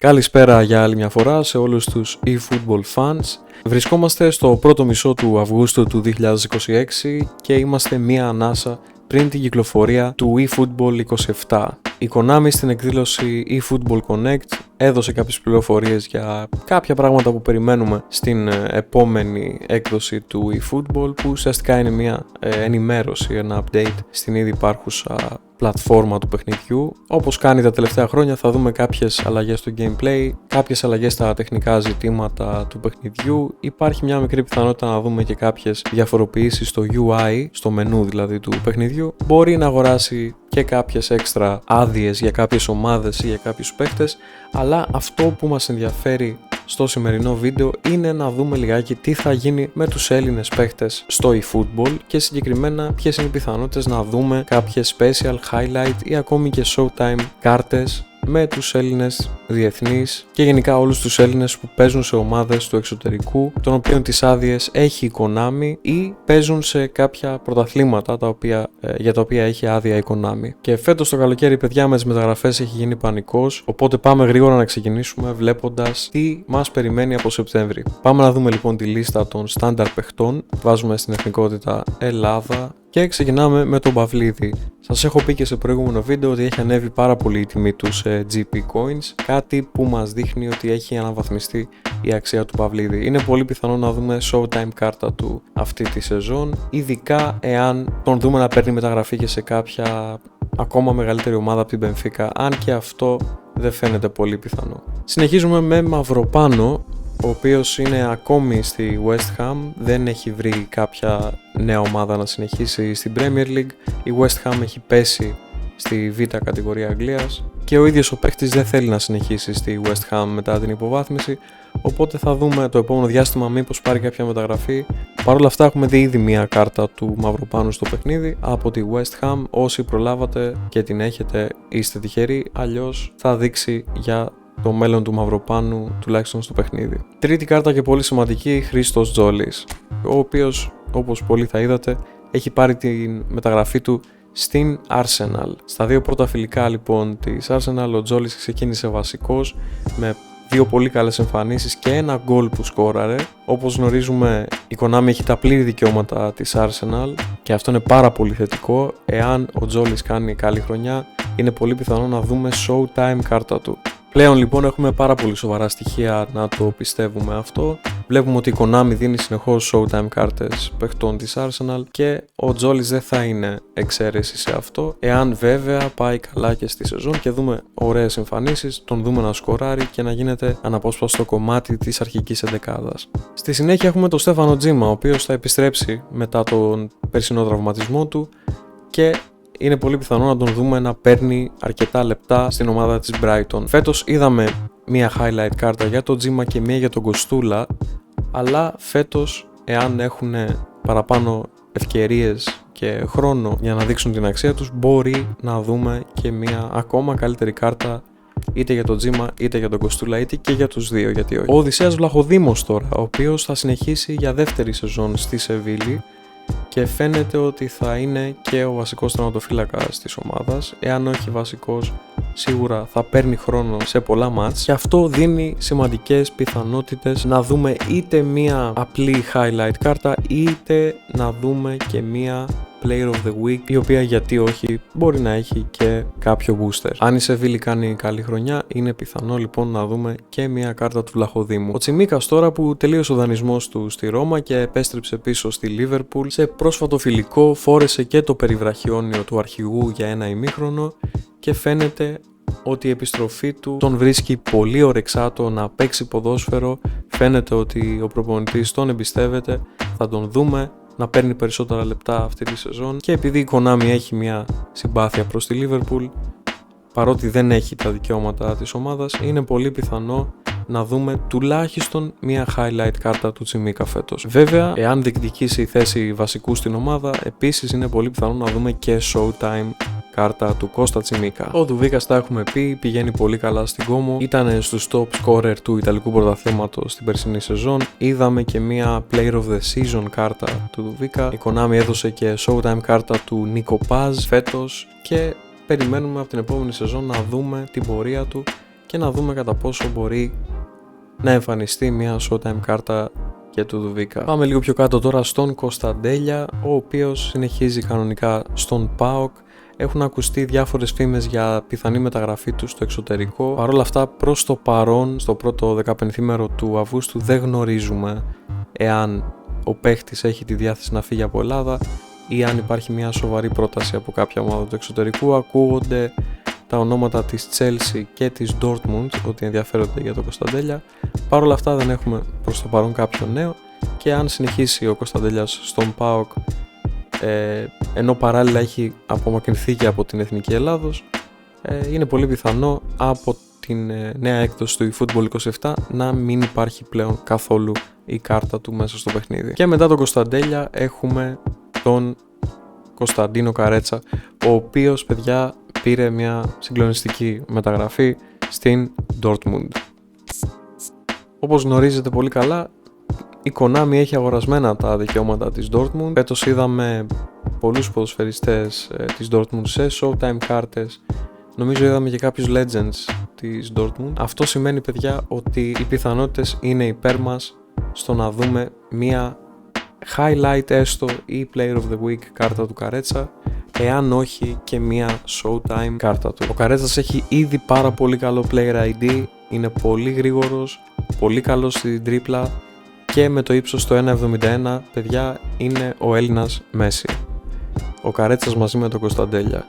Καλησπέρα για άλλη μια φορά σε όλους τους eFootball fans. Βρισκόμαστε στο πρώτο μισό του Αυγούστου του 2026 και είμαστε μία ανάσα πριν την κυκλοφορία του eFootball 27. Η Konami στην εκδήλωση eFootball Connect έδωσε κάποιες πληροφορίες για κάποια πράγματα που περιμένουμε στην επόμενη έκδοση του eFootball, που ουσιαστικά είναι μια ενημέρωση, ένα update στην ήδη υπάρχουσα πλατφόρμα του παιχνιδιού. Όπως κάνει τα τελευταία χρόνια, θα δούμε κάποιες αλλαγές στο gameplay, κάποιες αλλαγές στα τεχνικά ζητήματα του παιχνιδιού. Υπάρχει μια μικρή πιθανότητα να δούμε και κάποιες διαφοροποιήσεις στο UI, στο μενού δηλαδή του παιχνιδιού. Μπορεί να αγοράσει και κάποιες έξτρα άδειες για κάποιες ομάδες ή για κάποιους παίχτες, αλλά αυτό που μας ενδιαφέρει στο σημερινό βίντεο είναι να δούμε λιγάκι τι θα γίνει με τους Έλληνες παίχτες στο eFootball και συγκεκριμένα ποιες είναι οι πιθανότητες να δούμε κάποιες special highlight ή ακόμη και showtime κάρτες με τους Έλληνες διεθνείς και γενικά όλους τους Έλληνες που παίζουν σε ομάδες του εξωτερικού, των οποίων τις άδειες έχει η Konami ή παίζουν σε κάποια πρωταθλήματα για τα οποία έχει άδεια η Konami. Και φέτος το καλοκαίρι, παιδιά, με τις μεταγραφές έχει γίνει πανικός, οπότε πάμε γρήγορα να ξεκινήσουμε βλέποντας τι μας περιμένει από Σεπτέμβρη. Πάμε να δούμε λοιπόν τη λίστα των στάνταρ παιχτών. Βάζουμε στην εθνικότητα Ελλάδα και ξεκινάμε με τον Παυλίδη. Σας έχω πει και σε προηγούμενο βίντεο ότι έχει ανέβει πάρα πολύ η τιμή του σε GP Coins, κάτι που μας δείχνει ότι έχει αναβαθμιστεί η αξία του Παυλίδη. Είναι πολύ πιθανό να δούμε showtime κάρτα του αυτή τη σεζόν, ειδικά εάν τον δούμε να παίρνει μεταγραφή και σε κάποια ακόμα μεγαλύτερη ομάδα από την Μπενφίκα, αν και αυτό δεν φαίνεται πολύ πιθανό. Συνεχίζουμε με Μαυροπάνο, ο οποίος είναι ακόμη στη West Ham, δεν έχει βρει κάποια νέα ομάδα να συνεχίσει στην Premier League. Η West Ham έχει πέσει στη Β' κατηγορία Αγγλίας και ο ίδιος ο παίχτης δεν θέλει να συνεχίσει στη West Ham μετά την υποβάθμιση, οπότε θα δούμε το επόμενο διάστημα μήπως πάρει κάποια μεταγραφή. Παρ' όλα αυτά έχουμε δει ήδη μία κάρτα του Μαυροπάνου στο παιχνίδι από τη West Ham. Όσοι προλάβατε και την έχετε είστε τυχεροί, αλλιώς θα δείξει για το μέλλον του Μαυροπάνου τουλάχιστον στο παιχνίδι. Τρίτη κάρτα και πολύ σημαντική, Χρήστος Τζόλης, ο οποίος, όπως πολλοί θα είδατε, έχει πάρει τη μεταγραφή του στην Arsenal. Στα δύο πρώτα φιλικά λοιπόν της Arsenal, ο Τζόλης ξεκίνησε βασικός με δύο πολύ καλές εμφανίσεις και ένα γκολ που σκόραρε. Όπως γνωρίζουμε, η Konami έχει τα πλήρη δικαιώματα της Arsenal και αυτό είναι πάρα πολύ θετικό. Εάν ο Τζόλης κάνει καλή χρονιά, είναι πολύ πιθανό να δούμε showtime κάρτα του. Πλέον λοιπόν έχουμε πάρα πολύ σοβαρά στοιχεία να το πιστεύουμε αυτό. Βλέπουμε ότι η Konami δίνει συνεχώς showtime κάρτες παιχτών της Arsenal και ο Τζόλης δεν θα είναι εξαίρεση σε αυτό. Εάν βέβαια πάει καλά και στη σεζόν και δούμε ωραίες εμφανίσεις, τον δούμε να σκοράρει και να γίνεται αναπόσπαστο κομμάτι της αρχικής εντεκάδας. Στη συνέχεια έχουμε τον Στέφανο Τζίμα, ο οποίος θα επιστρέψει μετά τον περσινό τραυματισμό του και είναι πολύ πιθανό να τον δούμε να παίρνει αρκετά λεπτά στην ομάδα της Brighton. Φέτος είδαμε μία highlight κάρτα για τον Τζίμα και μία για τον Κοστούλα, αλλά φέτος, εάν έχουν παραπάνω ευκαιρίες και χρόνο για να δείξουν την αξία τους, μπορεί να δούμε και μία ακόμα καλύτερη κάρτα είτε για τον Τζίμα είτε για τον Κοστούλα είτε και για τους δύο, γιατί όχι. Ο Οδυσσέας Βλαχοδήμος τώρα, ο οποίος θα συνεχίσει για δεύτερη σεζόν στη Σεβίλη και φαίνεται ότι θα είναι και ο βασικός τερματοφύλακας της ομάδας. Εάν όχι βασικός, σίγουρα θα παίρνει χρόνο σε πολλά μάτς και αυτό δίνει σημαντικές πιθανότητες να δούμε είτε μία απλή highlight κάρτα είτε να δούμε και μία Player of the Week, η οποία γιατί όχι μπορεί να έχει και κάποιο booster. Αν η Σεβίλη κάνει καλή χρονιά, είναι πιθανό λοιπόν να δούμε και μια κάρτα του Βλαχοδήμου. Ο Τσιμίκας τώρα, που τελείωσε ο δανεισμός του στη Ρώμα και επέστρεψε πίσω στη Liverpool, σε πρόσφατο φιλικό φόρεσε και το περιβραχιόνιο του αρχηγού για ένα ημίχρονο και φαίνεται ότι η επιστροφή του τον βρίσκει πολύ ορεξάτο να παίξει ποδόσφαιρο. Φαίνεται ότι ο προπονητής τον εμπιστεύεται, θα τον δούμε να παίρνει περισσότερα λεπτά αυτή τη σεζόν και επειδή η Konami έχει μια συμπάθεια προς τη Liverpool, παρότι δεν έχει τα δικαιώματα της ομάδας, είναι πολύ πιθανό να δούμε τουλάχιστον μια highlight κάρτα του Τσιμίκα φέτος. Βέβαια, εάν διεκδικήσει η θέση βασικού στην ομάδα, επίσης είναι πολύ πιθανό να δούμε και showtime κάρτα του Κώστα Τσιμίκα. Ο Δουβίκας, τα έχουμε πει, πηγαίνει πολύ καλά στην Κόμο. Ήταν στους top scorer του Ιταλικού πρωταθλήματος στην περσινή σεζόν. Είδαμε και μια Player of the Season κάρτα του Δουβίκα. Η Konami έδωσε και showtime κάρτα του Νίκο Πάζ φέτος και περιμένουμε από την επόμενη σεζόν να δούμε την πορεία του και να δούμε κατά πόσο μπορεί να εμφανιστεί μια showtime κάρτα και του Δουβίκα. Πάμε λίγο πιο κάτω τώρα στον Κωνσταντέλια, ο οποίος συνεχίζει κανονικά στον ΠΑΟΚ. Έχουν ακουστεί διάφορες φήμες για πιθανή μεταγραφή του στο εξωτερικό. Παρ' όλα αυτά, προς το παρόν, στο πρώτο 15ήμερο του Αυγούστου, δεν γνωρίζουμε εάν ο παίχτης έχει τη διάθεση να φύγει από Ελλάδα ή αν υπάρχει μια σοβαρή πρόταση από κάποια ομάδα του εξωτερικού. Ακούγονται τα ονόματα της Chelsea και της Dortmund ότι ενδιαφέρονται για τον Κωνσταντέλια. Παρ' όλα αυτά δεν έχουμε προς το παρόν κάποιο νέο, και αν συνεχίσει ο Κωνσταντέλιας στον ΠΑΟΚ, ενώ παράλληλα έχει απομακρυνθεί και από την Εθνική Ελλάδος, είναι πολύ πιθανό από την νέα έκδοση του eFootball 27 να μην υπάρχει πλέον καθόλου η κάρτα του μέσα στο παιχνίδι. Και μετά τον Κωνσταντέλια έχουμε τον Κωνσταντίνο Καρέτσα, ο οποίος, παιδιά, πήρε μια συγκλονιστική μεταγραφή στην Dortmund. Όπως γνωρίζετε πολύ καλά, η Konami έχει αγορασμένα τα δικαιώματα της Dortmund. Φέτος είδαμε πολλούς ποδοσφαιριστές της Dortmund σε showtime κάρτες. Νομίζω είδαμε και κάποιους legends της Dortmund. Αυτό σημαίνει, παιδιά, ότι οι πιθανότητες είναι υπέρ μας στο να δούμε μια highlight έστω ή player of the week κάρτα του Καρέτσα, εάν όχι και μια showtime κάρτα του. Ο Καρέτσας έχει ήδη πάρα πολύ καλό player ID, είναι πολύ γρήγορος, πολύ καλός στην τρίπλα και με το ύψος το 1,71, παιδιά, είναι ο Έλληνας Μέση. Ο Καρέτσας μαζί με τον Κωνσταντέλια.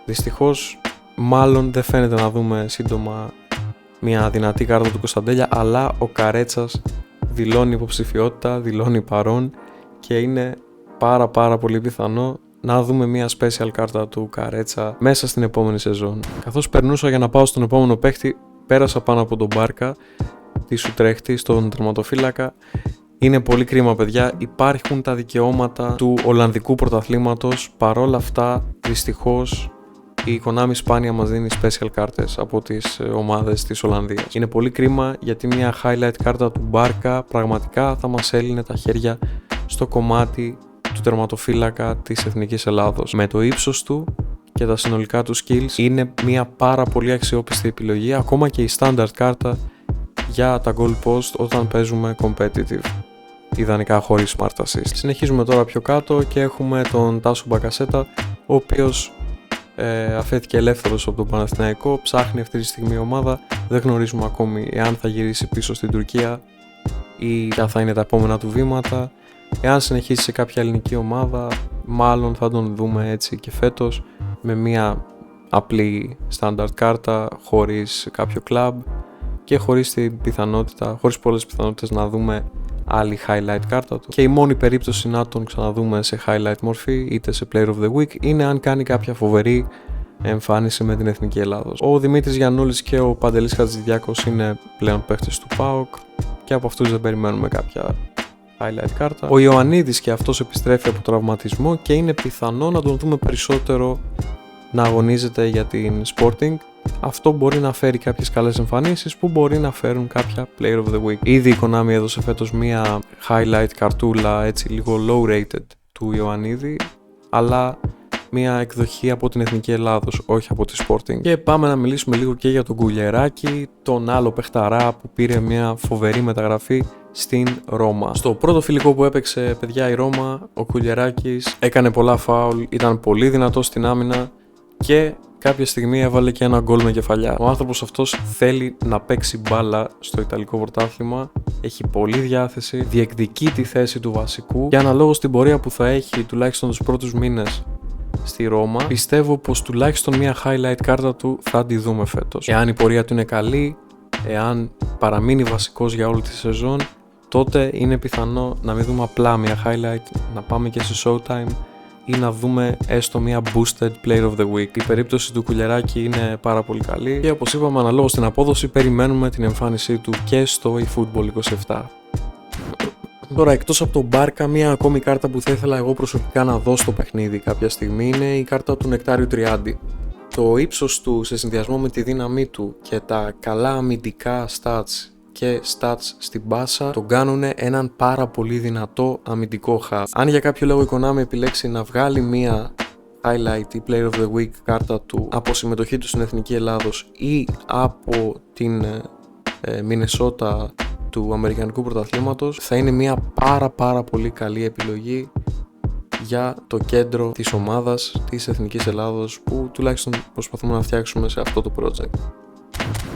Δυστυχώς, μάλλον δεν φαίνεται να δούμε σύντομα μια δυνατή κάρτα του Κωνσταντέλια, αλλά ο Καρέτσας δηλώνει υποψηφιότητα, δηλώνει παρόν και είναι πάρα πολύ πιθανό να δούμε μια special κάρτα του Καρέτσα μέσα στην επόμενη σεζόν. Καθώς περνούσα για να πάω στον επόμενο παίχτη, πέρασα πάνω από τον Μπάρκα της Ουτρέχτη, στον τερματοφύλακα. Είναι πολύ κρίμα, παιδιά, υπάρχουν τα δικαιώματα του Ολλανδικού πρωταθλήματος, παρόλα αυτά δυστυχώς η Konami σπάνια μας δίνει special κάρτες από τις ομάδες της Ολλανδίας. Είναι πολύ κρίμα, γιατί μια highlight κάρτα του Μπάρκα πραγματικά θα μας έλυνε τα χέρια στο κομμάτι του τερματοφύλακα της Εθνικής Ελλάδος. Με το ύψος του και τα συνολικά του skills είναι μια πάρα πολύ αξιόπιστη επιλογή, ακόμα και η standard κάρτα για τα goal post όταν παίζουμε competitive, ιδανικά χωρίς smart assist. Συνεχίζουμε τώρα πιο κάτω και έχουμε τον Τάσο Μπακασέτα, ο οποίος αφέθηκε ελεύθερος από τον Παναθηναϊκό, ψάχνει αυτή τη στιγμή η ομάδα, δεν γνωρίζουμε ακόμη εάν θα γυρίσει πίσω στην Τουρκία ή ποια θα είναι τα επόμενα του βήματα. Εάν συνεχίσει σε κάποια ελληνική ομάδα, μάλλον θα τον δούμε έτσι και φέτος, με μια απλή standard κάρτα, χωρίς κάποιο club και χωρίς πολλές πιθανότητες να δούμε άλλη highlight κάρτα του. Και η μόνη περίπτωση να τον ξαναδούμε σε highlight μορφή, είτε σε player of the week, είναι αν κάνει κάποια φοβερή εμφάνιση με την Εθνική Ελλάδος. Ο Δημήτρης Γιαννούλης και ο Παντελής Χατζηδιάκος είναι πλέον παίχτες του ΠΑΟΚ και από αυτούς δεν περιμένουμε κάποια highlight κάρτα. Ο Ιωαννίδης και αυτός επιστρέφει από τραυματισμό και είναι πιθανό να τον δούμε περισσότερο να αγωνίζεται για την Sporting. Αυτό μπορεί να φέρει κάποιες καλές εμφανίσεις που μπορεί να φέρουν κάποια player of the week. Ήδη η Konami έδωσε φέτος μία highlight καρτούλα, έτσι λίγο low rated, του Ιωαννίδη, αλλά μία εκδοχή από την Εθνική Ελλάδος, όχι από τη Sporting. Και πάμε να μιλήσουμε λίγο και για τον Κουλιεράκη, τον άλλο παιχταρά που πήρε μια φοβερή μεταγραφή στην Ρώμα. Στο πρώτο φιλικό που έπαιξε, παιδιά, η Ρώμα, ο Κουλιεράκης έκανε πολλά φάουλ, ήταν πολύ δυνατός στην άμυνα και κάποια στιγμή έβαλε και ένα γκολ με κεφαλιά. Ο άνθρωπος αυτός θέλει να παίξει μπάλα στο Ιταλικό πρωτάθλημα, έχει πολλή διάθεση, διεκδικεί τη θέση του βασικού και αναλόγως την πορεία που θα έχει τουλάχιστον τους πρώτους μήνες στη Ρώμα, πιστεύω πως τουλάχιστον μια highlight κάρτα του θα τη δούμε φέτος. Εάν η πορεία του είναι καλή, εάν παραμείνει βασικός για όλη τη σεζόν, τότε είναι πιθανό να μην δούμε απλά μια highlight, να πάμε και σε showtime ή να δούμε έστω μια boosted player of the week. Η περίπτωση του Κουλιεράκη είναι πάρα πολύ καλή και όπως είπαμε, αναλόγως στην απόδοση, περιμένουμε την εμφάνισή του και στο eFootball 27. Τώρα, εκτός από τον Μπάρκα, μια ακόμη κάρτα που θα ήθελα εγώ προσωπικά να δω στο παιχνίδι κάποια στιγμή είναι η κάρτα του Νεκτάριου Τριάντη. Το ύψος του σε συνδυασμό με τη δύναμή του και τα καλά αμυντικά stats και stats στην μπάσα τον κάνουν έναν πάρα πολύ δυνατό αμυντικό hub. Αν για κάποιο λόγο η Konami επιλέξει να βγάλει μια highlight ή player of the week κάρτα του από συμμετοχή του στην Εθνική Ελλάδος ή από την Μινεσότα του Αμερικανικού Πρωταθλήματος, θα είναι μια πάρα πολύ καλή επιλογή για το κέντρο της ομάδας της Εθνικής Ελλάδος που τουλάχιστον προσπαθούμε να φτιάξουμε σε αυτό το project.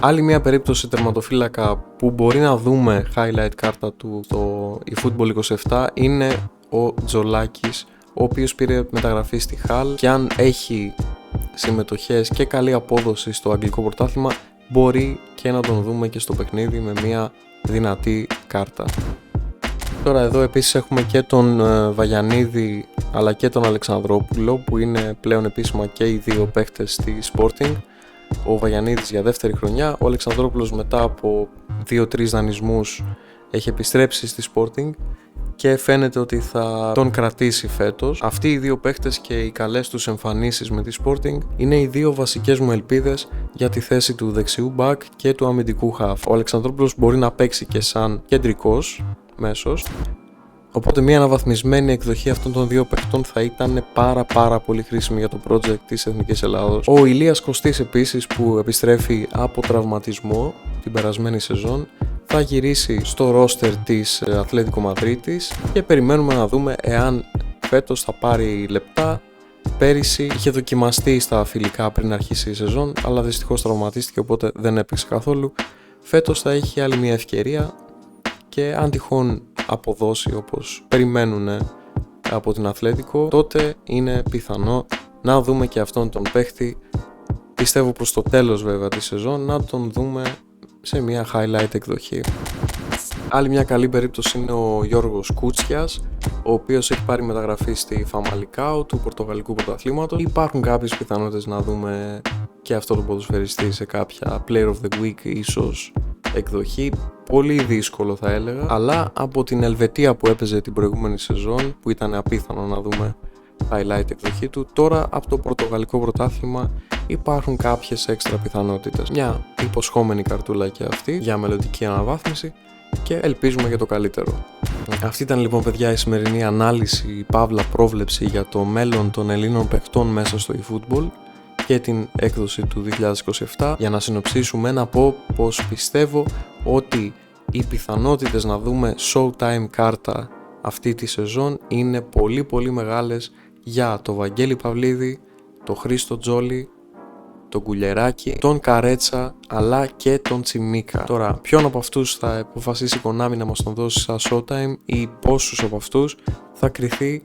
Άλλη μια περίπτωση τερματοφύλακα που μπορεί να δούμε highlight κάρτα του στο eFootball 27 είναι ο Τζολάκης, ο οποίος πήρε μεταγραφή στη Χαλ και αν έχει συμμετοχές και καλή απόδοση στο αγγλικό πρωτάθλημα μπορεί και να τον δούμε και στο παιχνίδι με μια δυνατή κάρτα. Τώρα εδώ επίσης έχουμε και τον Βαγιανίδη αλλά και τον Αλεξανδρόπουλο που είναι πλέον επίσημα και οι δύο παίχτες στη Sporting. Ο Βαγιανίδης για δεύτερη χρονιά, ο Αλεξανδρόπουλος μετά από 2-3 δανεισμούς έχει επιστρέψει στη Sporting και φαίνεται ότι θα τον κρατήσει φέτος. Αυτοί οι δύο παίχτες και οι καλές τους εμφανίσεις με τη Sporting είναι οι δύο βασικές μου ελπίδες για τη θέση του δεξιού back και του αμυντικού half. Ο Αλεξανδρόπουλος μπορεί να παίξει και σαν κεντρικός μέσος, οπότε μια αναβαθμισμένη εκδοχή αυτών των δύο παιχτών θα ήταν πάρα πολύ χρήσιμη για το project της Εθνικής Ελλάδος. Ο Ηλίας Κωστής επίσης που επιστρέφει από τραυματισμό την περασμένη σεζόν θα γυρίσει στο ρόστερ της Ατλέτικο Μαδρίτης και περιμένουμε να δούμε εάν φέτος θα πάρει λεπτά. Πέρυσι είχε δοκιμαστεί στα φιλικά πριν αρχίσει η σεζόν, αλλά δυστυχώς τραυματίστηκε, οπότε δεν έπαιξε καθόλου. Φέτος θα έχει άλλη μια ευκαιρία και αν τυχόν αποδώσει όπως περιμένουν από την Ατλέτικο, τότε είναι πιθανό να δούμε και αυτόν τον παίχτη. Πιστεύω προς το τέλος βέβαια τη σεζόν να τον δούμε σε μια highlight εκδοχή. Άλλη μια καλή περίπτωση είναι ο Γιώργος Κούτσιας, ο οποίος έχει πάρει μεταγραφή στη Φαμαλικάο του Πορτογαλικού Πρωταθλήματος. Υπάρχουν κάποιες πιθανότητες να δούμε και αυτό το ποδοσφαιριστή σε κάποια Player of the Week ίσως εκδοχή. Πολύ δύσκολο θα έλεγα, αλλά από την Ελβετία που έπαιζε την προηγούμενη σεζόν, που ήταν απίθανο να δούμε highlight εκδοχή του, τώρα από το Πορτογαλικό Πρωτάθλημα υπάρχουν κάποιες έξτρα πιθανότητες. Μια υποσχόμενη καρτούλα και αυτή για μελλοντική αναβάθμιση και ελπίζουμε για το καλύτερο. Αυτή ήταν λοιπόν παιδιά η σημερινή ανάλυση παύλα πρόβλεψη για το μέλλον των Ελλήνων παιχτών μέσα στο eFootball και την έκδοση του 2027. Για να συνοψίσουμε να πω πως πιστεύω ότι οι πιθανότητες να δούμε Showtime κάρτα αυτή τη σεζόν είναι πολύ μεγάλες για το Βαγγέλη Παυλίδη, το Χρήστο Τζόλι, τον Κουλιεράκη, τον Καρέτσα αλλά και τον Τσιμίκα. Τώρα ποιον από αυτούς θα αποφασίσει η Konami να μας τον δώσει σαν Showtime ή πόσους από αυτούς θα κριθεί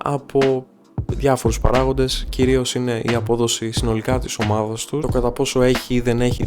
από διάφορους παράγοντες, κυρίως είναι η απόδοση συνολικά της ομάδας του, το κατά πόσο έχει ή δεν έχει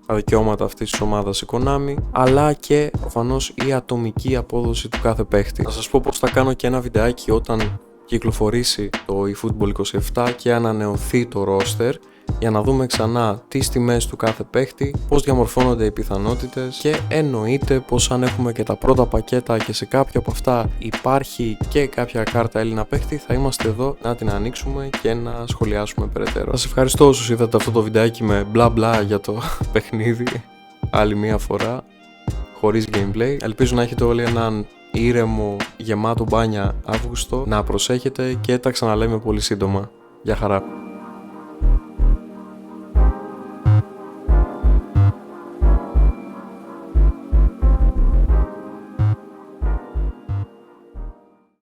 τα δικαιώματα αυτής της ομάδας η Konami, αλλά και προφανώς η ατομική απόδοση του κάθε παίχτη. Θα σας πω πως θα κάνω και ένα βιντεάκι όταν κυκλοφορήσει το eFootball 27 και ανανεωθεί το roster, για να δούμε ξανά τις τιμές του κάθε παίχτη, πώς διαμορφώνονται οι πιθανότητες και εννοείται πως αν έχουμε και τα πρώτα πακέτα και σε κάποια από αυτά υπάρχει και κάποια κάρτα Έλληνα παίχτη, θα είμαστε εδώ να την ανοίξουμε και να σχολιάσουμε περαιτέρω. Σας ευχαριστώ όσους είδατε αυτό το βιντεάκι με μπλα μπλα για το παιχνίδι άλλη μία φορά χωρίς gameplay. Ελπίζω να έχετε όλοι έναν ήρεμο γεμάτο μπάνια Αύγουστο, να προσέχετε και τα ξαναλέμε πολύ σύντομα. Γεια χαρά.